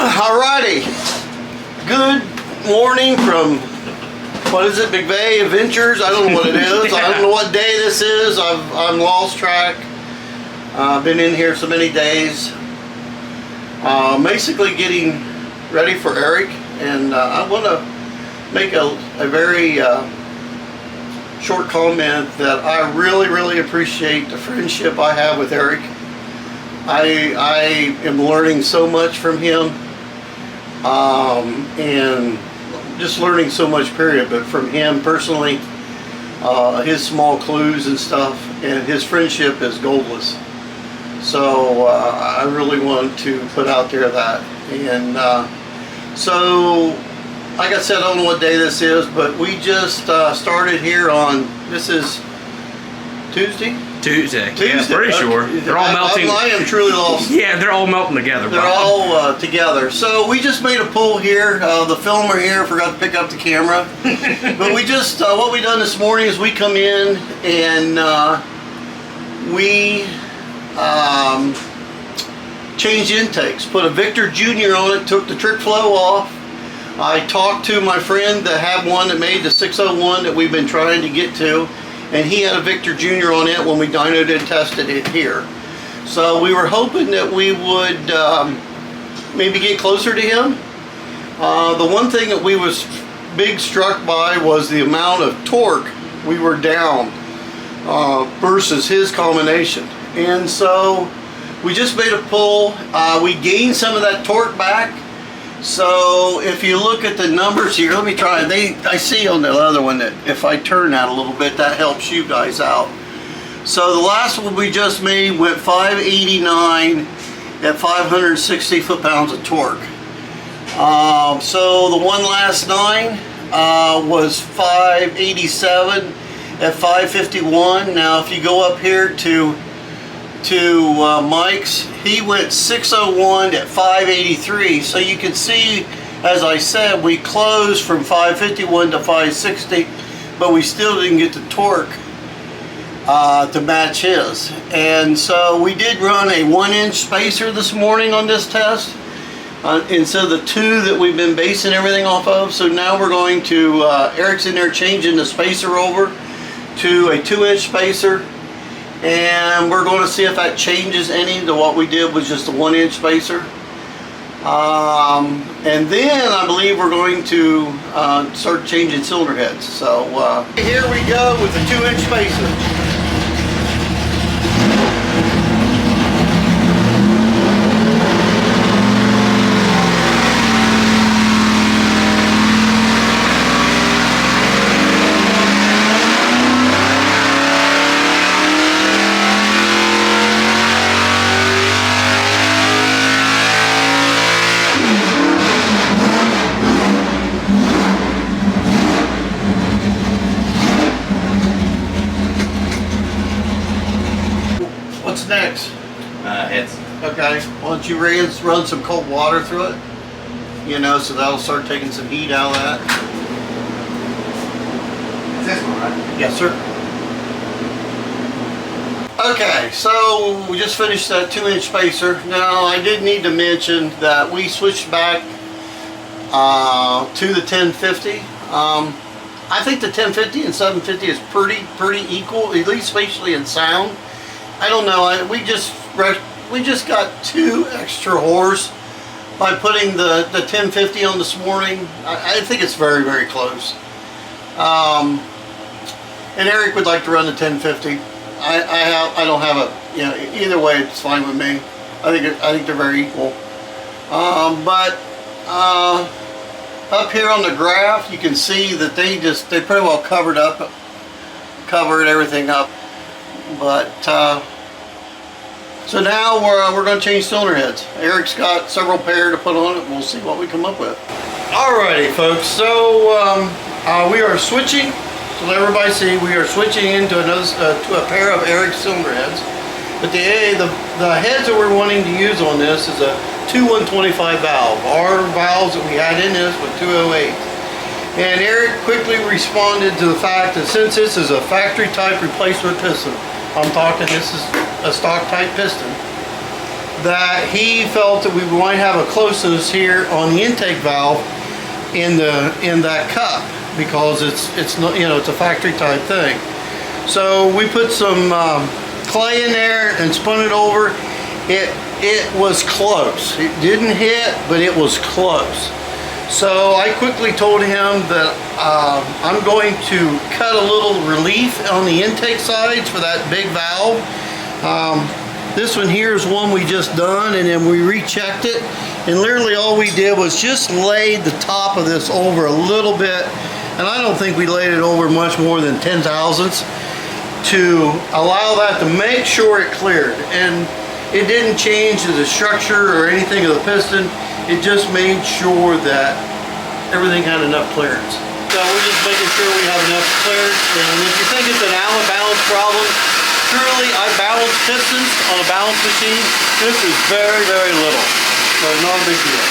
Alrighty, good morning from, what is it, McVeigh Adventures? I don't know what it is. I don't know what day this is. I'm lost track. I've been in here so many days. Basically getting ready for Eric, and I want to make a very short comment that I really appreciate the friendship I have with Eric. I am learning so much from him, and just learning so much, period, but from him personally, his small clues and stuff, and his friendship is goldless. So I really want to put out there that, and so like I said, I don't know what day this is, but we just started here on, this is Tuesday? Tuesday. Yeah, pretty sure. They're all melting. I am truly lost. Yeah, they're all melting together. They're all together. So we just made a pull here. The filmer here forgot to pick up the camera. But we just, what we done this morning is we come in and we changed intakes. Put a Victor Jr. on it, took the trick flow off. I talked to my friend that had one that made the 601 that we've been trying to get to, and he had a Victor Jr. on it when we dynoed and tested it here. So we were hoping that we would maybe get closer to him. The one thing that we was big struck by was the amount of torque we were down versus his combination. And so we just made a pull. We gained some of that torque back. So if you look at the numbers here, let me try. I see on the other one that if I turn that a little bit, that helps you guys out. So the last one we just made went 589 at 560 foot-pounds of torque. So the one last nine was 587 at 551. Now if you go up here to Mike's, he went 601 at 583. So you can see, as I said, we closed from 551 to 560, but we still didn't get the torque to match his. And so we did run a 1-inch spacer this morning on this test instead of the 2 that we've been basing everything off of. So now we're going to, Eric's in there changing the spacer over to a 2-inch spacer. And we're going to see if that changes any to what we did with just a 1-inch spacer. And then I believe we're going to start changing cylinder heads. So here we go with the 2-inch spacer. What's next? Heads. Okay. Why don't you run some cold water through it? You know, so that'll start taking some heat out of that. It's this one, right? Yes, sir. Okay, so we just finished that 2-inch spacer. Now, I did need to mention that we switched back to the 1050. I think the 1050 and 750 is pretty equal, at least spatially and sound. I don't know. We just got 2 extra horse by putting the 1050 on this morning. I think it's very close. And Eric would like to run the 1050. I don't have a, you know, either way it's fine with me. I think they're very equal. But up here on the graph you can see that they pretty well covered everything up. But so now we're going to change cylinder heads. Eric's got several pair to put on it. We'll see what we come up with. Alrighty, folks. So we are switching. To let everybody see, we are switching into another to a pair of Eric's cylinder heads. But the heads that we're wanting to use on this is a 2-125 valve. Our valves that we had in this were 208. And Eric quickly responded to the fact that since this is a factory type replacement piston, I'm talking this is a stock type piston, that he felt that we might have a closeness here on the intake valve in that cup, because it's not, you know, it's a factory type thing. So we put some clay in there and spun it over. It was close. It didn't hit, but it was close. So I quickly told him that I'm going to cut a little relief on the intake sides for that big valve. This one here is one we just done, and then we rechecked it, and literally all we did was just laid the top of this over a little bit, and I don't think we laid it over much more than 10 thousandths to allow that to make sure it cleared. And it didn't change the structure or anything of the piston. It just made sure that everything had enough clearance. So we're just making sure we have enough clearance. And if you think it's an Allen balance problem, truly, I balance pistons on a balance machine. This is very, very little. So not a big deal.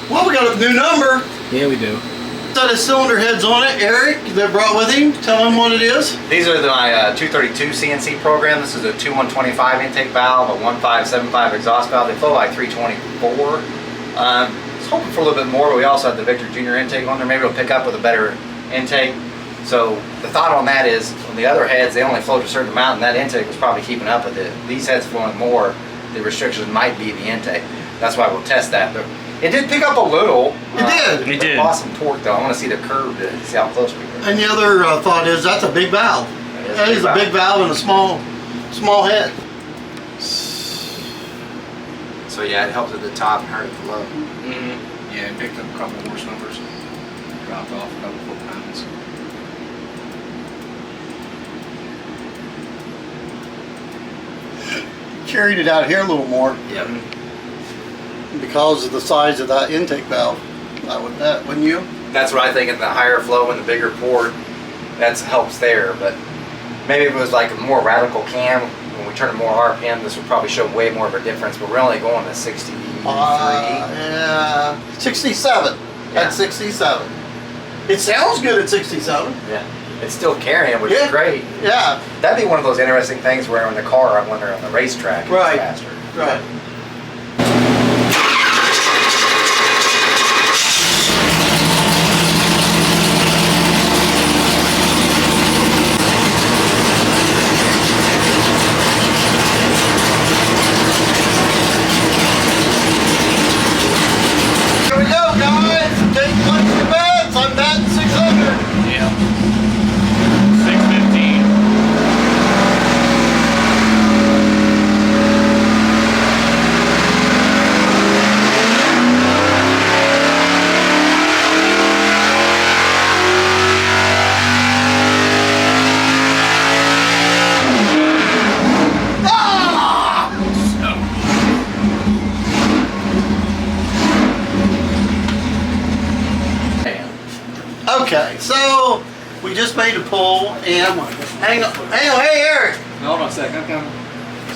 Well, we got a new number. Yeah, we do. Set of cylinder heads on it, Eric, that brought with him. Tell him what it is. These are my 232 CNC program. This is a 2125 intake valve, a 1575 exhaust valve. They flow like 324. I was hoping for a little bit more, but we also have the Victor Junior intake on there. Maybe it'll pick up with a better intake. So the thought on that is, on the other heads, they only flow to a certain amount, and that intake was probably keeping up with it. These heads flowing more, the restrictions might be the intake. That's why we'll test that. But it did pick up a little. It did. Lost some torque though. I want to see the curve to see how close we were. And the other thought is that's a big valve. That is a big valve and a small head. So yeah, it helped at the top and hurt at the low. Mm-hmm. Yeah, it picked up a couple horse numbers, dropped off a couple foot-pounds. Carried it out here a little more Yep. because of the size of that intake valve. I would bet, wouldn't you? That's what I think. In the higher flow and the bigger port, that helps there. But maybe if it was like a more radical cam, when we turn to more RPM, this would probably show way more of a difference. But we're only going to 63. Yeah, 67. Yeah. At 67. It sounds good at 67. Yeah. It's still carrying, which Yeah. is great. Yeah. That'd be one of those interesting things where in the car, when they're on the racetrack, Right. it's faster. Right. Here we go, guys. Take place the bets. I'm batting 600. Yeah. 615. Okay, so we just made a pull and hang on, hey Eric. Hold on a second, I'm coming.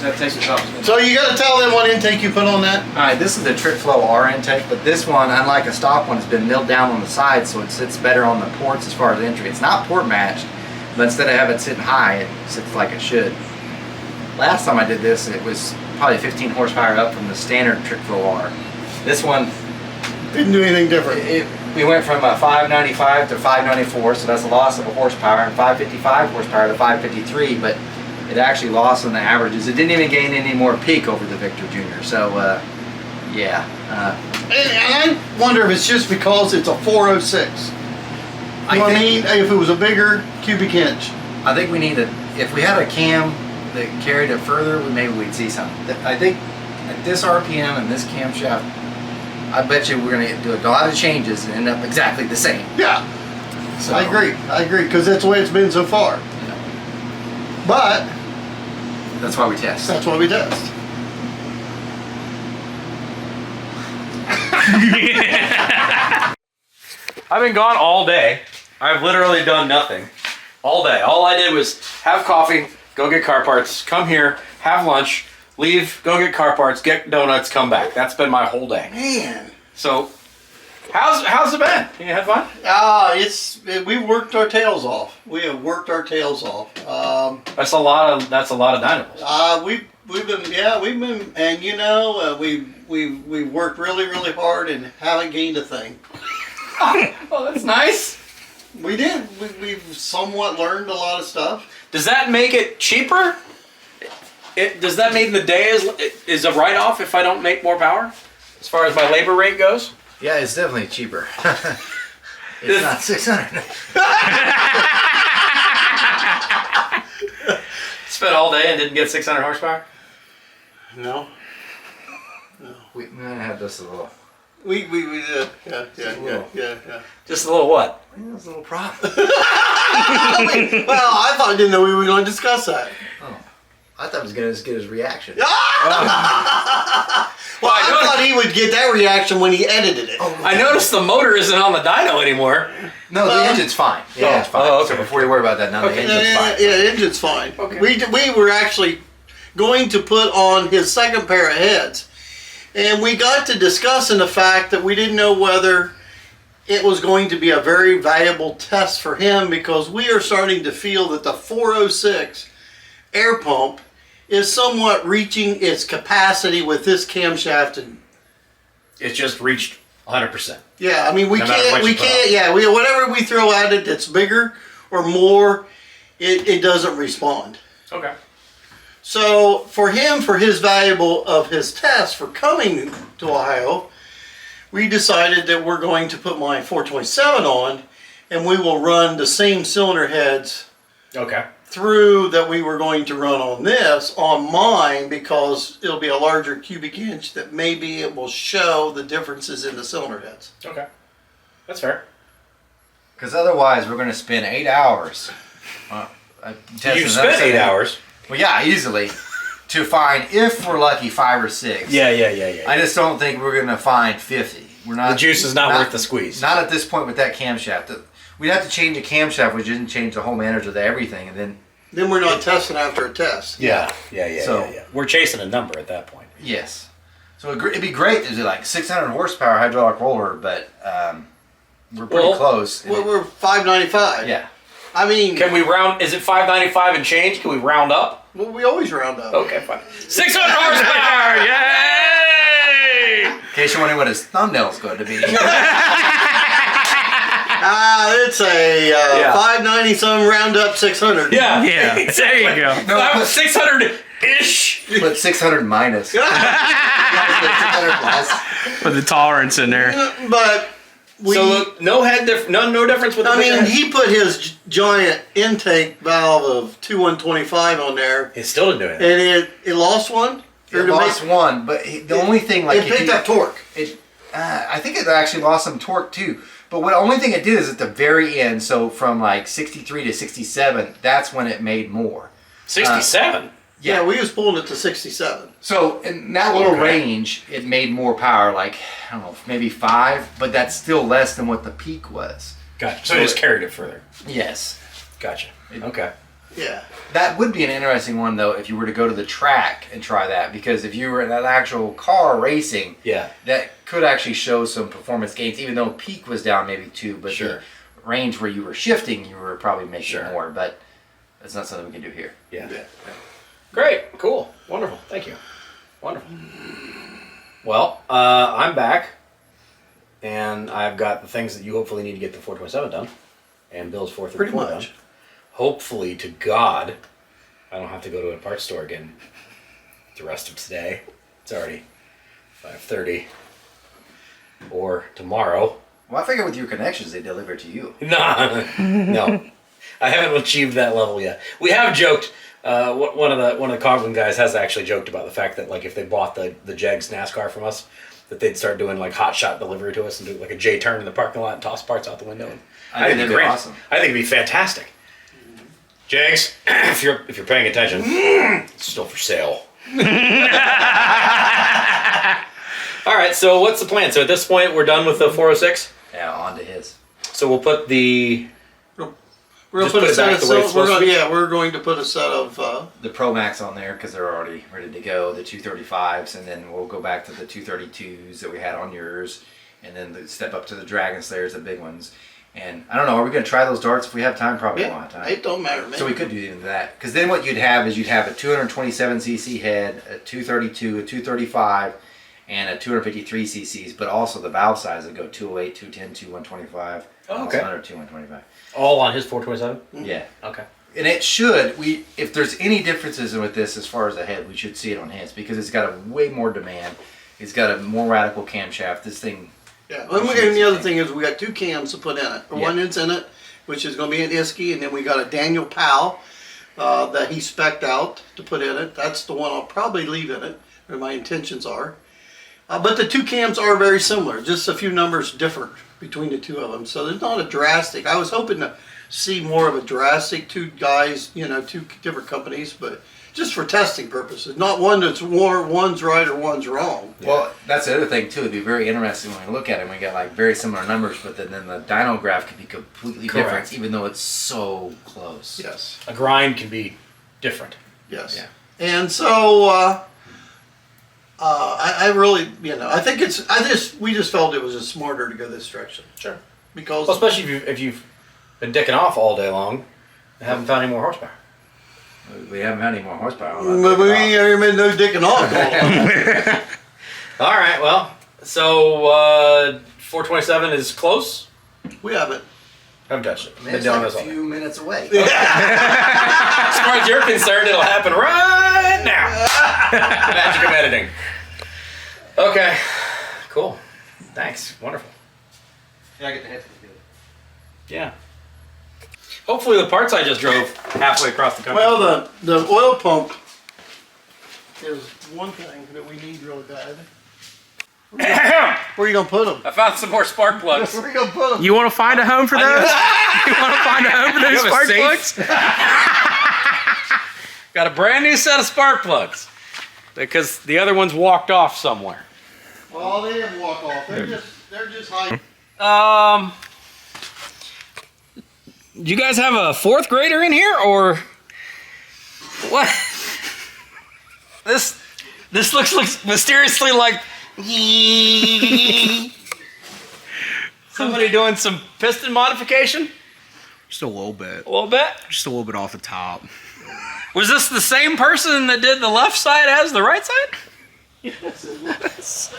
That takes us up. So you got to tell them what intake you put on that. All right, this is the Trick Flow R intake, but this one, unlike a stock one, has been milled down on the side, so it sits better on the ports as far as entry. It's not port matched, but instead of having it sitting high, it sits like it should. Last time I did this, it was probably 15 horsepower up from the standard Trick Flow R. This one Didn't do anything different. we went from a 595 to 594, so that's a loss of a horsepower, and 555 horsepower to 553, but it actually lost on the averages. It didn't even gain any more peak over the Victor Jr. So, yeah. And I wonder if it's just because it's a 406. You know what I mean? If it was a bigger cubic inch. I think we need if we had a cam that carried it further, maybe we'd see something. I think at this RPM and this camshaft, I bet you we're going to do a lot of changes and end up exactly the same. Yeah. So, I agree, because that's the way it's been so far. Yeah. But That's why we test. that's why we test. I've been gone all day. I've literally done nothing. All day. All I did was have coffee, go get car parts, come here, have lunch, leave, go get car parts, get donuts, come back. That's been my whole day. Man. So, how's it been? You had fun? We worked our tails off. We have worked our tails off. That's a lot of dynamos. We've been, and you know, we've worked really hard and haven't gained a thing. Oh, that's nice. We did. We've somewhat learned a lot of stuff. Does that make it cheaper? Does that mean the day is a write-off if I don't make more power? As far as my labor rate goes? Yeah, it's definitely cheaper. It's not 600. Spent all day and didn't get 600 horsepower? No. We might have this a little. We did. Yeah. Just a little what? It's a little problem. Well, I didn't know we were going to discuss that. Oh, I thought it was going to get his reaction. Well, I thought he would get that reaction when he edited it. I noticed the motor isn't on the dyno anymore. No, the engine's fine. Yeah, it's fine. Oh, okay. So before you worry about that, now the engine's fine. Yeah, the engine's fine. Okay. We were actually going to put on his second pair of heads, and we got to discussing the fact that we didn't know whether it was going to be a very valuable test for him, because we are starting to feel that the 406 air pump is somewhat reaching its capacity with this camshaft. And It's just reached 100%. yeah, I mean, we No matter what you put can't, whatever we throw at it that's bigger or more, it doesn't respond. Okay. So for him, for his valuable of his test for coming to Ohio, we decided that we're going to put my 427 on, and we will run the same cylinder heads Okay. through that we were going to run on this on mine, because it'll be a larger cubic inch that maybe it will show the differences in the cylinder heads. Okay. That's fair. Because otherwise, we're going to spend 8 hours. You spent 8 hours. Well, yeah, easily. To find, if we're lucky, 5 or 6. Yeah. I just don't think we're going to find 50. We're not. The juice is not worth the squeeze. Not at this point with that camshaft. We'd have to change the camshaft, which didn't change the whole manners of everything, and then we're not testing after a test. Yeah. So- We're chasing a number at that point. yes. So it'd be great to do like 600 horsepower hydraulic roller, but we're pretty close. We're 595. Yeah. I mean, Can we round? Is it 595 and change? Can we round up? well, we always round up. Okay, fine. 600 horsepower! Yay! In case you're wondering what his thumbnail's going to be. It's a 590 some round up 600. Yeah. Yeah, there you go. No, That was 600-ish. But 600 minus. 600 plus. Put the tolerance in there. But we, So look, no difference with the I mean, bigger- he put his giant intake valve of 2125 on there, It still didn't do anything. and it lost one. It lost one, but the only thing, like, It picked up torque. I think it actually lost some torque too. But the only thing it did is at the very end, so from like 63 to 67, that's when it made more. 67. Yeah, we was pulling it to 67. So in that little range, it made more power, like, I don't know, maybe 5, but that's still less than what the peak was. Gotcha. So it just carried it further. Yes. Gotcha. Okay. Yeah. That would be an interesting one though if you were to go to the track and try that, because if you were in an actual car racing, Yeah. that could actually show some performance gains, even though peak was down maybe 2, but Sure. the range where you were shifting, you were probably making Sure. more. But that's not something we can do here. Yeah. Yeah. Great. Cool. Wonderful. Thank you. Wonderful. Well, I'm back, and I've got the things that you hopefully need to get the 427 done, and Bill's 434 Pretty done. much. Hopefully, to God, I don't have to go to a parts store again the rest of today. It's already 5:30. Or tomorrow. Well, I figure with your connections, they deliver to you. No. I haven't achieved that level yet. We have joked. One of the Coughlin guys has actually joked about the fact that like if they bought the Jegs NASCAR from us, that they'd start doing like hot shot delivery to us and do like a J turn in the parking lot and toss parts out the window. And I think that'd be awesome. I think it'd be fantastic. Jegs, if you're paying attention, it's still for sale. All right. So what's the plan? So at this point, we're done with the 406. Yeah, on to his. So we'll put the. We're Just gonna put put a it set back of the way it's supposed to be? we're going to put a set of The Pro Max on there because they're already ready to go. The 235s, and then we'll go back to the 232s that we had on yours, and then step up to the Dragon Slayers, the big ones. And I don't know, are we going to try those darts if we have time? Probably won't have time. It don't matter, man. So we could do even that. Because then what you'd have is you'd have a 227cc head, a 232, a 235, and a 253 cc's, but also the valve size would go 208, 210, 2125, Oh, okay. 2125. All on his 427? Yeah. Okay. And it should, if there's any differences with this as far as the head, we should see it on his because it's got a way more demand. It's got a more radical camshaft. This thing. Yeah. And the other thing is we got 2 cams to put in it. Yeah. One that's in it, which is going to be an Iski, and then we got a Daniel Powell that he spec'd out to put in it. That's the one I'll probably leave in it, or my intentions are. But the 2 cams are very similar, just a few numbers different between the 2 of them. So there's not a drastic. I was hoping to see more of a drastic 2 guys, 2 different companies, but just for testing purposes. Not one that's one's right or one's wrong. Well, that's the other thing too. It'd be very interesting when we look at it. We got like very similar numbers, but then the dyno graph could be completely Correct. different, even though it's so close. Yes. A grind can be different. Yes. Yeah. And so I really, I think we just felt it was just smarter to go this direction. Sure. Because Well, especially if you've been dicking off all day long and haven't found any more horsepower. We haven't had any more horsepower. but we ain't ever made no dicking off. All right. Well, so 427 is close. We haven't. Haven't touched it. Man, it's like a few minutes away. As far as you're concerned, it'll happen right now. Magic of editing. Okay. Cool. Thanks. Wonderful. Yeah, I get the head. Yeah. Hopefully the parts I just drove halfway across the country. Well, the oil pump is one thing that we need really bad. Where are you gonna put them? I found some more spark plugs. Where are you gonna put them? You want to find a home for those? You want to find a home for those You have a spark safe? plugs? Got a brand new set of spark plugs because the other ones walked off somewhere. Well, they didn't walk off. They're just high. You guys have a 4th grader in here, or what? This looks mysteriously like somebody doing some piston modification. Just a little bit. A little bit. Just a little bit off the top. Was this the same person that did the left side as the right side? Yes, it was.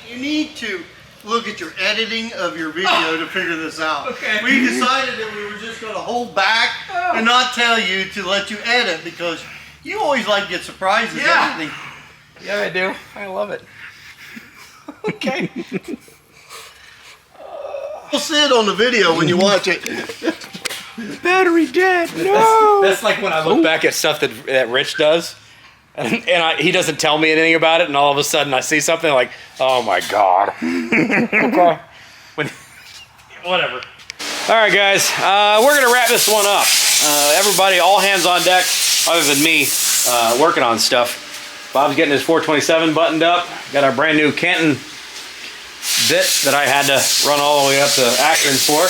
You need to look at your editing of your video to figure this out. Okay. We decided that we were just going to hold back and not tell you to let you edit because you always like to get surprises. Yeah. Editing. Yeah, I do. I love it. Okay. You'll see it on the video when you watch it. Battery dead. No. That's like when I look back at stuff that Rich does, and he doesn't tell me anything about it, and all of a sudden I see something like, oh my god. Okay. Whatever. All right, guys, we're gonna wrap this one up. Everybody, all hands on deck, other than me, working on stuff. Bob's getting his 427 buttoned up. Got our brand new Canton bit that I had to run all the way up to Akron for.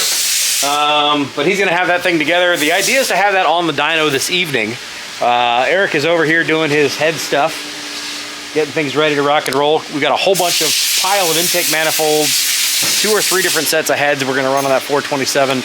But he's gonna have that thing together. The idea is to have that on the dyno this evening. Eric is over here doing his head stuff, getting things ready to rock and roll. We got a whole bunch of pile of intake manifolds, 2 or 3 different sets of heads we're gonna run on that 427.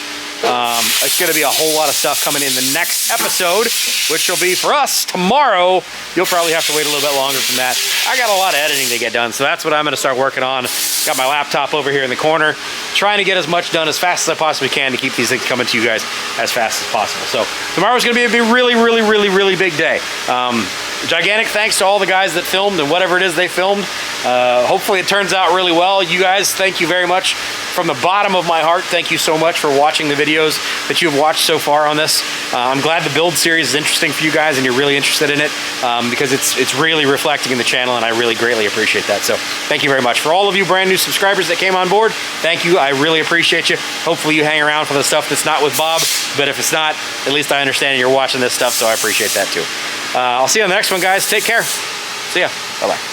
It's gonna be a whole lot of stuff coming in the next episode, which will be for us tomorrow. You'll probably have to wait a little bit longer from that. I got a lot of editing to get done, so that's what I'm gonna start working on. Got my laptop over here in the corner, trying to get as much done as fast as I possibly can to keep these things coming to you guys as fast as possible. So tomorrow's gonna be a really big day. Gigantic thanks to all the guys that filmed and whatever it is they filmed. Hopefully it turns out really well. You guys, thank you very much. From the bottom of my heart, thank you so much for watching the videos that you've watched so far on this. I'm glad the build series is interesting for you guys and you're really interested in it, because it's really reflecting in the channel, and I really greatly appreciate that. So thank you very much. For all of you brand new subscribers that came on board, thank you. I really appreciate you. Hopefully you hang around for the stuff that's not with Bob, but if it's not, at least I understand you're watching this stuff, so I appreciate that too. I'll see you on the next one, guys. Take care. See ya. Bye-bye.